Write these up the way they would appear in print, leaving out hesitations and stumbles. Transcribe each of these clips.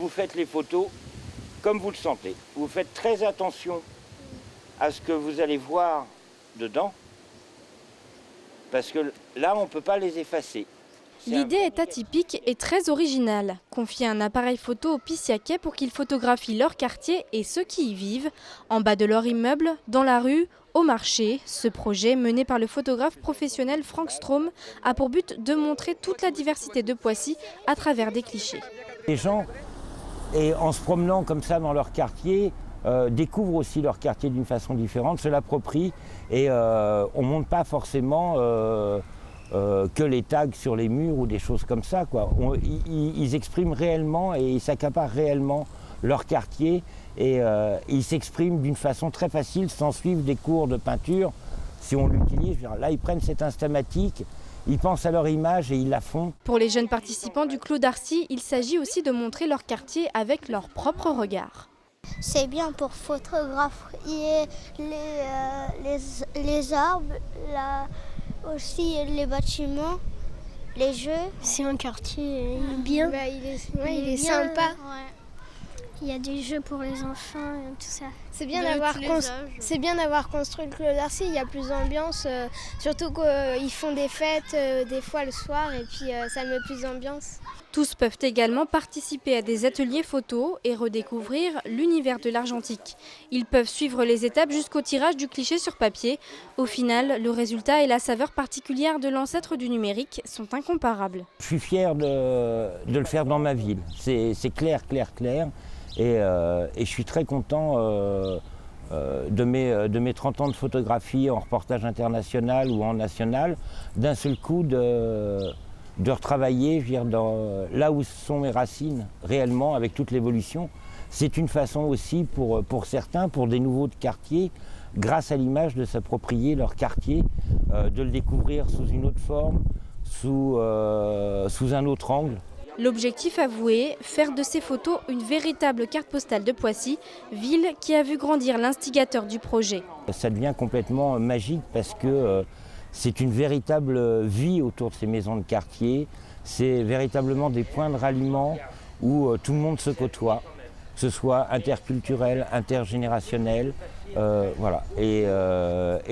vous faites les photos comme vous le sentez. Vous faites très attention à ce que vous allez voir dedans, parce que là, on ne peut pas les effacer. L'idée est atypique et très originale. Confier un appareil photo aux Pissiacais pour qu'ils photographient leur quartier et ceux qui y vivent, en bas de leur immeuble, dans la rue, au marché. Ce projet, mené par le photographe professionnel Franck Strom, a pour but de montrer toute la diversité de Poissy à travers des clichés. Les gens, et en se promenant comme ça dans leur quartier, découvrent aussi leur quartier d'une façon différente, se l'approprient et on ne montre pas forcément que les tags sur les murs ou des choses comme ça, quoi. Ils expriment réellement et ils s'accaparent réellement leur quartier et ils s'expriment d'une façon très facile sans suivre des cours de peinture. Si on l'utilise, là ils prennent cette instamatique, ils pensent à leur image et ils la font. Pour les jeunes participants du Clos d'Arcy, il s'agit aussi de montrer leur quartier avec leur propre regard. C'est bien pour photographier les arbres, aussi les bâtiments, les jeux. C'est un quartier bien. Il est sympa. Ouais. Il y a des jeux pour les enfants et tout ça. C'est bien d'avoir construit le Clos d'Arcy, il y a plus d'ambiance, surtout qu'ils font des fêtes des fois le soir et puis ça met plus d'ambiance. Tous peuvent également participer à des ateliers photos et redécouvrir l'univers de l'argentique. Ils peuvent suivre les étapes jusqu'au tirage du cliché sur papier. Au final, le résultat et la saveur particulière de l'ancêtre du numérique sont incomparables. Je suis fier de le faire dans ma ville. C'est clair. Et je suis très content de mes 30 ans de photographie en reportage international ou en national, d'un seul coup de retravailler, je veux dire, là où sont mes racines réellement avec toute l'évolution. C'est une façon aussi pour certains, pour des nouveaux de quartier, grâce à l'image de s'approprier leur quartier, de le découvrir sous une autre forme, sous un autre angle. L'objectif avoué, faire de ces photos une véritable carte postale de Poissy, ville qui a vu grandir l'instigateur du projet. Ça devient complètement magique parce que c'est une véritable vie autour de ces maisons de quartier. C'est véritablement des points de ralliement où tout le monde se côtoie, que ce soit interculturel, intergénérationnel. Voilà. Et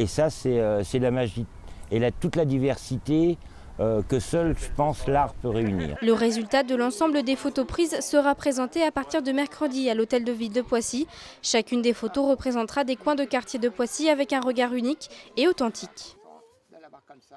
ça, c'est la magie. Et toute la diversité que seul, je pense, l'art peut réunir. Le résultat de l'ensemble des photos prises sera présenté à partir de mercredi à l'Hôtel de Ville de Poissy. Chacune des photos représentera des coins de quartier de Poissy avec un regard unique et authentique.